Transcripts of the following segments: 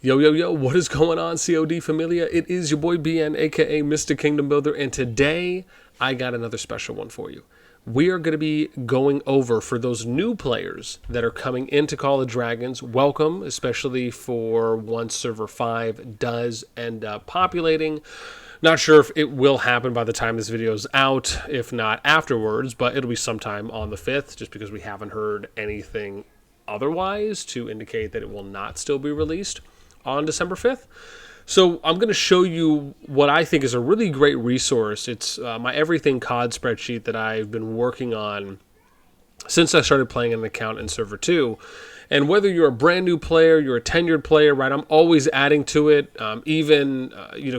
Yo, yo, yo, what is going on, CoD Familia? It is your boy BN, aka Mr. Kingdom Builder, and today I got another special one for you. We are going to be going over, for those new players that are coming into Call of Dragons, welcome, especially for once Server 5 does end up populating. Not sure if it will happen by the time this video is out, if not afterwards, but it'll be sometime on the 5th, just because we haven't heard anything otherwise to indicate that it will not still be released on December 5th. So I'm going to show you what I think is a really great resource. It's my Everything COD spreadsheet that I've been working on since I started playing an account in Server 2. And whether you're a brand new player, you're a tenured player, right? I'm always adding to it, even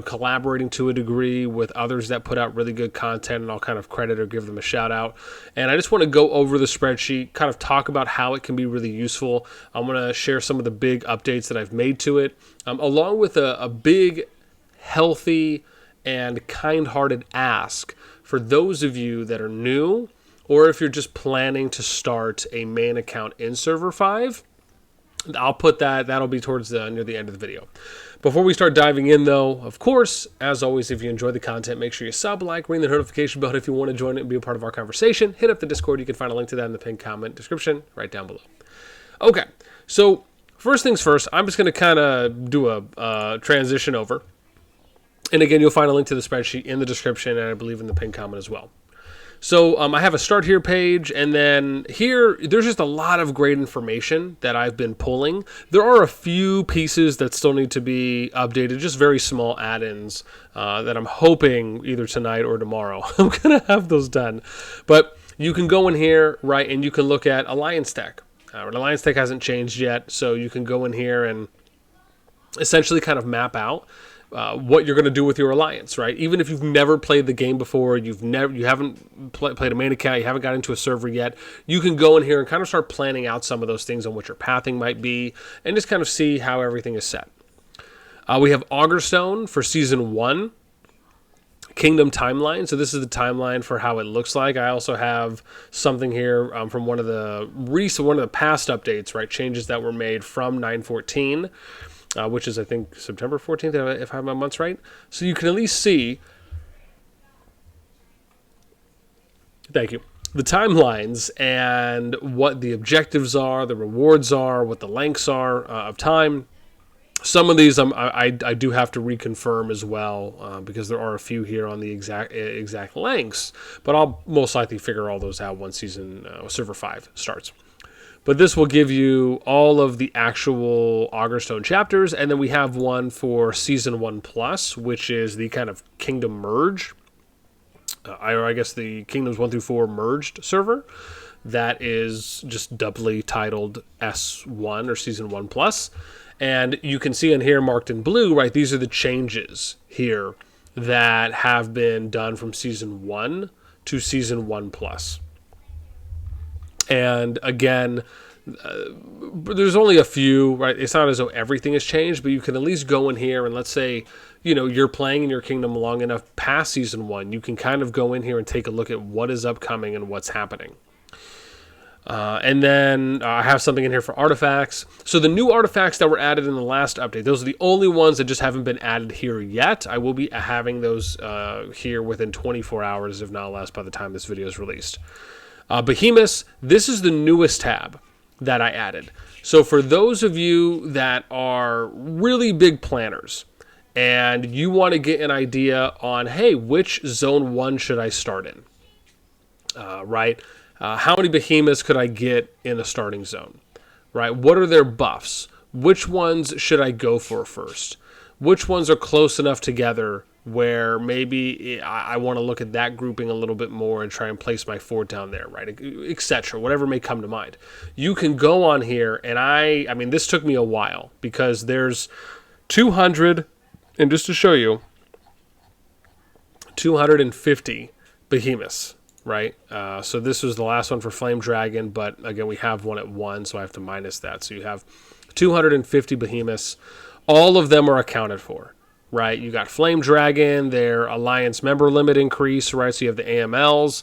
collaborating to a degree with others that put out really good content, and I'll kind of credit or give them a shout out. And I just want to go over the spreadsheet, kind of talk about how it can be really useful. I'm going to share some of the big updates that I've made to it, along with a big, healthy, and kind-hearted ask for those of you that are new, or if you're just planning to start a main account in Server 5, I'll put that'll be towards near the end of the video. Before we start diving in, though, of course, as always, if you enjoy the content, make sure you sub, like, ring the notification bell. If you want to join it and be a part of our conversation, hit up the Discord. You can find a link to that in the pinned comment description right down below. Okay, so first things first, I'm just going to kind of do a transition over. And again, you'll find a link to the spreadsheet in the description, and I believe in the pinned comment as well. So I have a start here page, and then here, there's just a lot of great information that I've been pulling. There are a few pieces that still need to be updated, just very small add-ins that I'm hoping either tonight or tomorrow I'm going to have those done. But you can go in here, right, and you can look at Alliance Tech. Alliance Tech hasn't changed yet, so you can go in here and essentially kind of map out what you're going to do with your alliance, right? Even if you've never played the game before, you haven't played a main account, you haven't got into a server yet, you can go in here and kind of start planning out some of those things on what your pathing might be, and just kind of see how everything is set. We have Augerstone for Season 1, Kingdom Timeline. So this is the timeline for how it looks like. I also have something here from one of the past updates, right? Changes that were made from 9.14. Which is, I think, September 14th, if I have my months right. So you can at least see, thank you, the timelines and what the objectives are, the rewards are, what the lengths are of time. Some of these I do have to reconfirm as well because there are a few here on the exact lengths, but I'll most likely figure all those out once Server 5 starts. But this will give you all of the actual Augerstone chapters, and then we have one for Season 1 Plus, which is the kind of Kingdom Merge, or I guess the Kingdoms 1 through 4 merged server. That is just doubly titled S1 or Season 1 Plus. And you can see in here marked in blue, right, these are the changes here that have been done from Season 1 to Season 1 Plus. And again, there's only a few, right? It's not as though everything has changed, but you can at least go in here and let's say, you're playing in your kingdom long enough past Season 1, you can kind of go in here and take a look at what is upcoming and what's happening. And then I have something in here for artifacts. So the new artifacts that were added in the last update, those are the only ones that just haven't been added here yet. I will be having those here within 24 hours, if not less, by the time this video is released. Behemoths, this is the newest tab that I added. So for those of you that are really big planners and you want to get an idea on, hey, which Zone 1 should I start in? Right? How many behemoths could I get in a starting zone? Right? What are their buffs? Which ones should I go for first? Which ones are close enough together where maybe I want to look at that grouping a little bit more and try and place my fort down there, right, etc., whatever may come to mind. You can go on here, and I mean, this took me a while because there's 200, and just to show you, 250 behemoths, right? So this was the last one for Flame Dragon, but again, we have one at 1, so I have to minus that. So you have 250 behemoths. All of them are accounted for. Right, you got Flame Dragon, their Alliance member limit increase, right? So you have the AMLs,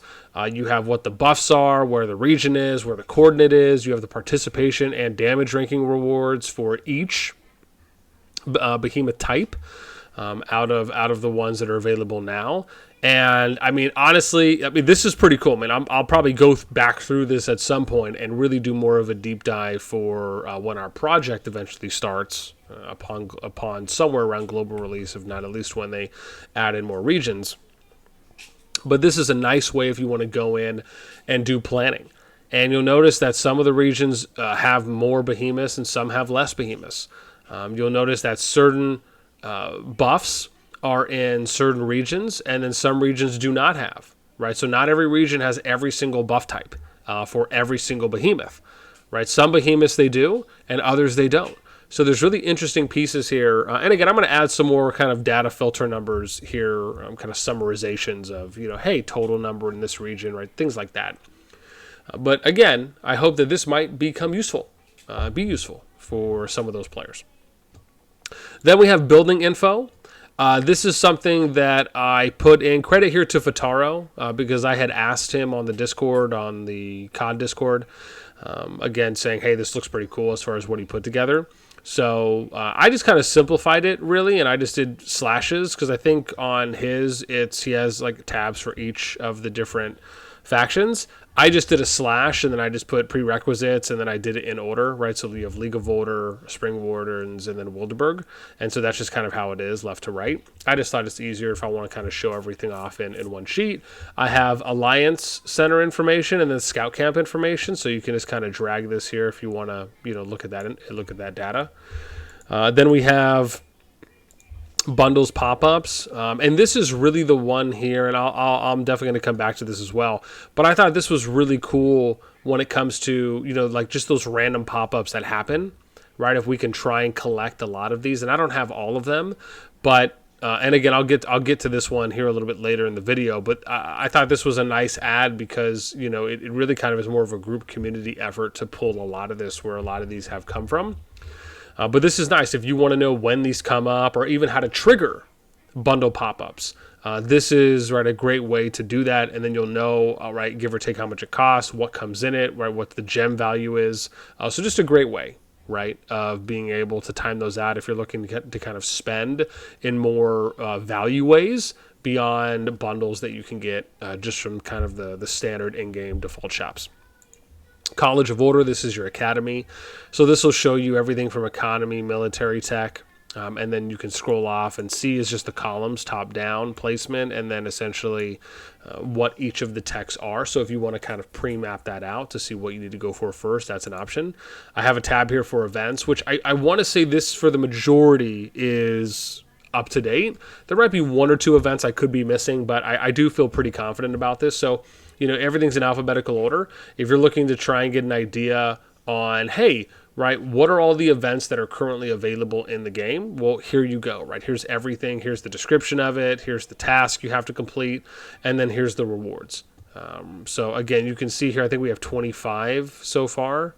you have what the buffs are, where the region is, where the coordinate is, you have the participation and damage ranking rewards for each. behemoth type out of the ones that are available now. And I mean, honestly, I mean, this is pretty cool, man. I'll probably go back through this at some point and really do more of a deep dive for when our project eventually starts upon somewhere around global release, if not at least when they add in more regions. But this is a nice way if you want to go in and do planning. And you'll notice that some of the regions have more behemoths and some have less behemoths. You'll notice that certain buffs are in certain regions, and then some regions do not have, right? So not every region has every single buff type for every single behemoth, right? Some behemoths they do, and others they don't. So there's really interesting pieces here. And again, I'm going to add some more kind of data filter numbers here, kind of summarizations of, hey, total number in this region, right? Things like that. But again, I hope that this might become useful, be useful for some of those players. Then we have building info. This is something that I put in credit here to Fitaro because I had asked him on the Discord, on the CoD Discord, again saying, hey, this looks pretty cool as far as what he put together. So I just kind of simplified it really, and I just did slashes because I think on his he has like tabs for each of the different factions. I just did a slash, and then I just put prerequisites, and then I did it in order, right? So you have League of Order, Spring Wardens, and then Wilderberg. And so that's just kind of how it is, left to right. I just thought it's easier if I want to kind of show everything off in one sheet. I have Alliance Center information and then Scout Camp information, so you can just kind of drag this here if you want to, look at that data. Then we have bundles pop-ups, and this is really the one here, and I'm definitely going to come back to this as well, but I thought this was really cool when it comes to like just those random pop-ups that happen, right? If we can try and collect a lot of these, and I don't have all of them, but and again, I'll get to this one here a little bit later in the video, but I thought this was a nice ad because it really kind of is more of a group community effort to pull a lot of this where a lot of these have come from. But this is nice if you want to know when these come up or even how to trigger bundle pop-ups. This is a great way to do that, and then you'll know, right, give or take how much it costs, what comes in it, right, what the gem value is. So just a great way, right, of being able to time those out if you're looking to kind of spend in more value ways beyond bundles that you can get just from kind of the standard in-game default shops. College of Order, this is your academy. So this will show you everything from economy, military tech, and then you can scroll off, and C is just the columns, top-down placement, and then essentially what each of the techs are. So if you want to kind of pre-map that out to see what you need to go for first, that's an option. I have a tab here for events, which I want to say this for the majority is up to date. There might be one or two events I could be missing, but I do feel pretty confident about this. So everything's in alphabetical order. If you're looking to try and get an idea on, hey, right, what are all the events that are currently available in the game? Well, here you go, right? Here's everything. Here's the description of it. Here's the task you have to complete. And then here's the rewards. So again, you can see here, I think we have 25 so far.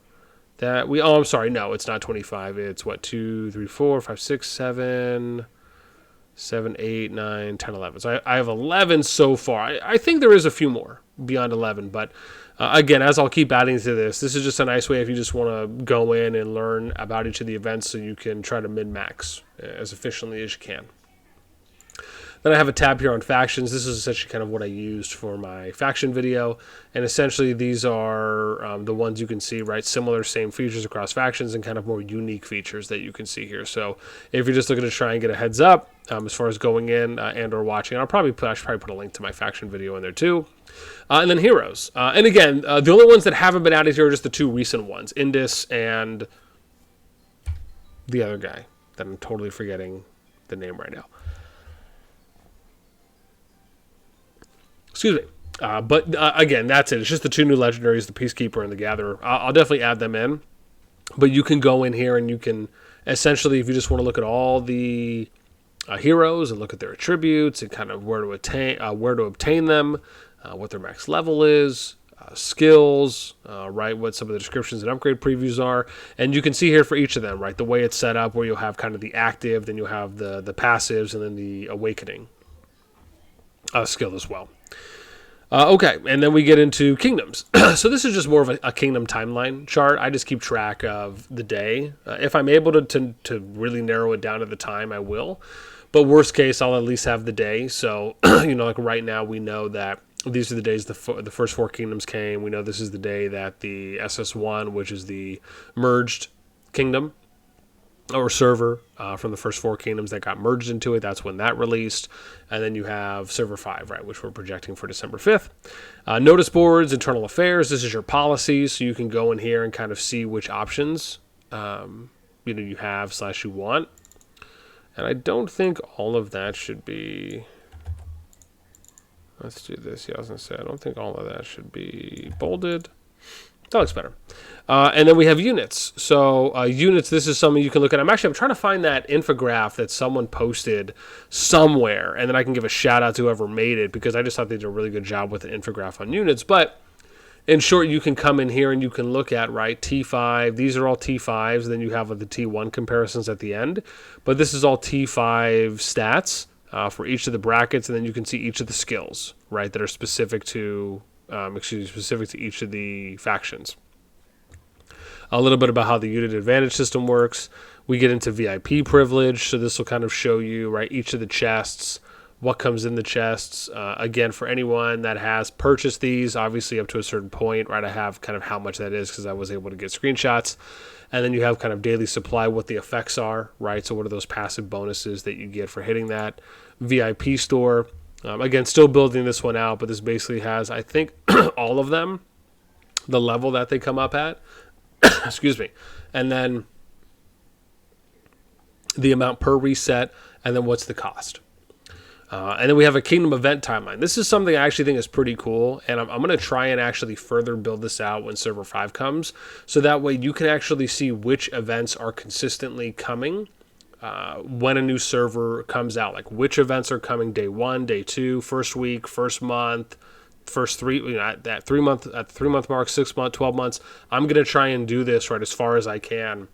I'm sorry, no, it's not 25. It's 2, 3, 4, 5, 6, 7, 8, 9, 10, 11. So I have 11 so far. I think there is a few more beyond 11, but again, as I'll keep adding to this is just a nice way if you just want to go in and learn about each of the events so you can try to min-max as efficiently as you can. Then I have a tab here on factions. This is essentially kind of what I used for my faction video. And essentially these are the ones you can see, right? Similar, same features across factions and kind of more unique features that you can see here. So if you're just looking to try and get a heads up as far as going in and or watching, I should probably put a link to my faction video in there too. And then heroes. And again, the only ones that haven't been added here are just the two recent ones, Indus and the other guy that I'm totally forgetting the name right now. Excuse me. But again, that's it. It's just the two new legendaries, the Peacekeeper and the Gatherer. I'll definitely add them in. But you can go in here and you can essentially, if you just want to look at all the heroes and look at their attributes and kind of where to obtain them, what their max level is, skills, right, what some of the descriptions and upgrade previews are. And you can see here for each of them, right, the way it's set up where you'll have kind of the active, then you'll have the passives, and then the awakening skill as well. Okay, and then we get into kingdoms. So this is just more of a kingdom timeline chart. I just keep track of the day. If I'm able to really narrow it down to the time, I will. But worst case, I'll at least have the day. So, like right now, we know that these are the days the first four kingdoms came. We know this is the day that the SS1, which is the merged kingdom, or server from the first four kingdoms that got merged into it. That's when that released. And then you have server 5, right, which we're projecting for December 5th. Notice boards, internal affairs. This is your policies, so you can go in here and kind of see which options you have / you want. And I don't think all of that should be... Let's do this. Yeah, I was going to say, I don't think all of that should be bolded. That looks better. And then we have units. So units, this is something you can look at. I'm trying to find that infograph that someone posted somewhere, and then I can give a shout out to whoever made it, because I just thought they did a really good job with the infograph on units. But in short, you can come in here and you can look at, right, T5. These are all T5s. Then you have the T1 comparisons at the end. But this is all T5 stats for each of the brackets, and then you can see each of the skills, right, that are specific to... specific to each of the factions. A little bit about how the unit advantage system works. We get into VIP privilege, so this will kind of show you, right, each of the chests, what comes in the chests. Again, for anyone that has purchased these, obviously up to a certain point, right, I have kind of how much that is because I was able to get screenshots. And then you have kind of daily supply, what the effects are, right, so what are those passive bonuses that you get for hitting that. VIP store. Again, still building this one out, but this basically has, I think, all of them, the level that they come up at. Excuse me. And then the amount per reset, and then what's the cost. And then we have a kingdom event timeline. This is something I actually think is pretty cool, and I'm going to try and actually further build this out when server 5 comes, so that way you can actually see which events are consistently coming when a new server comes out, like which events are coming day 1, day 2, first week, first month, first 3, at that 3 month, at the 3 month mark, 6 month, 12 months. I'm going to try and do this right as far as I can,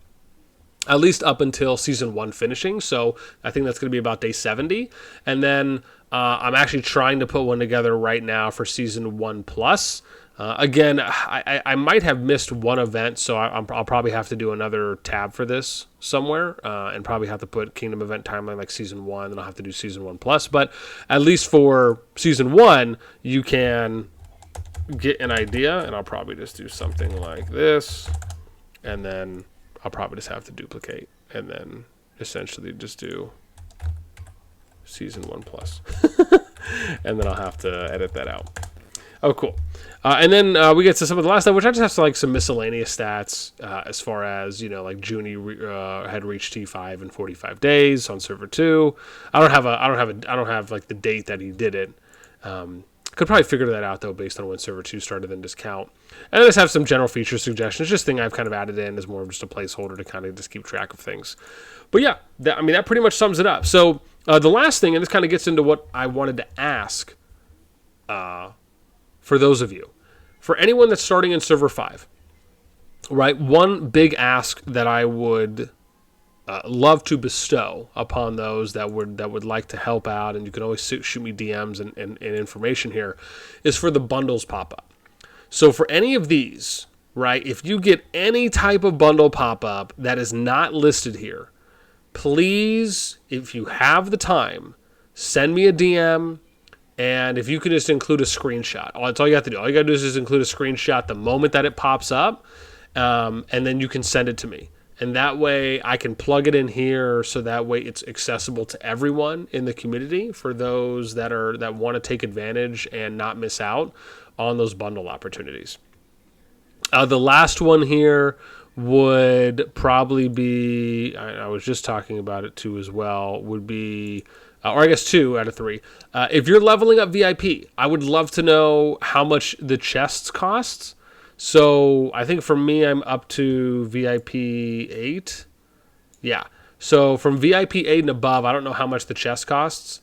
at least up until season 1 finishing. So I think that's going to be about day 70. And then I'm actually trying to put one together right now for season 1 plus. Again, I might have missed one event, so I'll probably have to do another tab for this somewhere, and probably have to put Kingdom Event Timeline like Season 1, then I'll have to do Season 1 Plus. But at least for Season 1, you can get an idea, and I'll probably just do something like this, and then I'll probably just have to duplicate, and then essentially just do Season 1 Plus. And then I'll have to edit that out. Oh, cool. And then we get to some of the last stuff, which I just have to like some miscellaneous stats as far as, like Junie had reached T5 in 45 days on server 2. I don't have like the date that he did it. Could probably figure that out though based on when server 2 started and just count. And I just have some general feature suggestions, just thing I've kind of added in as more of just a placeholder to kind of just keep track of things. But yeah, that pretty much sums it up. So the last thing, and this kind of gets into what I wanted to ask for those of you, for anyone that's starting in server 5, right? One big ask that I would love to bestow upon those that would like to help out, and you can always shoot me DMs and information here, is for the bundles pop up. So for any of these, right, if you get any type of bundle pop up that is not listed here, please, if you have the time, send me a DM. And if you could just include a screenshot, that's all you have to do. All you got to do is just include a screenshot the moment that it pops up, and then you can send it to me. And that way I can plug it in here, so that way it's accessible to everyone in the community for those that want to take advantage and not miss out on those bundle opportunities. The last one here would probably be, I was just talking about it too as well, would be... or I guess 2 out of 3. If you're leveling up VIP, I would love to know how much the chests cost. So I think for me, I'm up to VIP 8. Yeah. So from VIP 8 and above, I don't know how much the chest costs.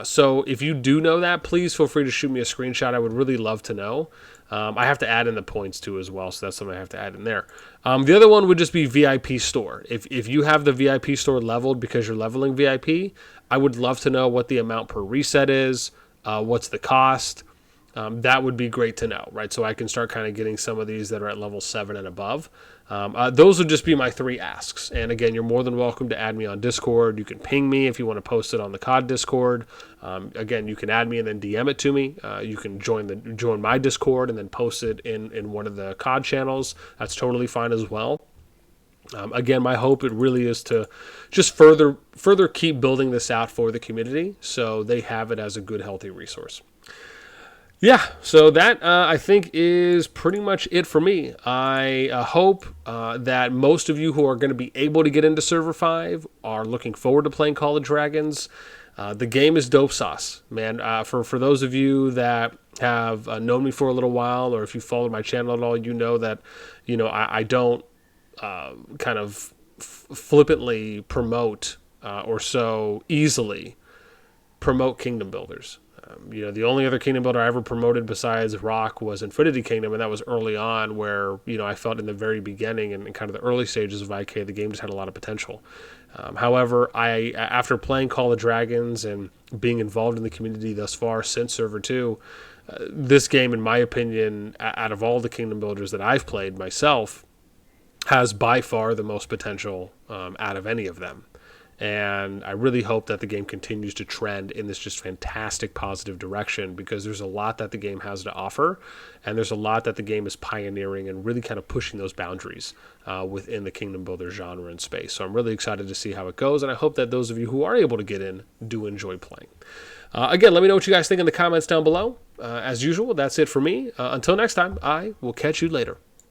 So if you do know that, please feel free to shoot me a screenshot. I would really love to know. I have to add in the points too as well, so that's something I have to add in there. The other one would just be VIP store. If you have the VIP store leveled because you're leveling VIP, I would love to know what the amount per reset is, what's the cost, that would be great to know, right? So I can start kind of getting some of these that are at level 7 and above. Those would just be my 3 asks. And again, you're more than welcome to add me on Discord. You can ping me if you want to post it on the COD Discord. Again, you can add me and then DM it to me. You can join my Discord and then post it in one of the COD channels. That's totally fine as well. Again, my hope it really is to just further keep building this out for the community so they have it as a good, healthy resource. Yeah, so that I think is pretty much it for me. I hope that most of you who are going to be able to get into Server 5 are looking forward to playing Call of Dragons. The game is dope sauce, man. For those of you that have known me for a little while, or if you followed my channel at all, you know that I don't kind of flippantly promote or so easily promote kingdom builders. The only other kingdom builder I ever promoted besides Rock was Infinity Kingdom, and that was early on where, I felt in the very beginning and kind of the early stages of IK, the game just had a lot of potential. However, after playing Call of Dragons and being involved in the community thus far since Server 2, this game, in my opinion, out of all the kingdom builders that I've played myself, has by far the most potential out of any of them. And I really hope that the game continues to trend in this just fantastic positive direction, because there's a lot that the game has to offer, and there's a lot that the game is pioneering and really kind of pushing those boundaries within the kingdom builder genre and space. So I'm really excited to see how it goes, and I hope that those of you who are able to get in do enjoy playing. Again, let me know what you guys think in the comments down below. As usual, that's it for me. Until next time, I will catch you later.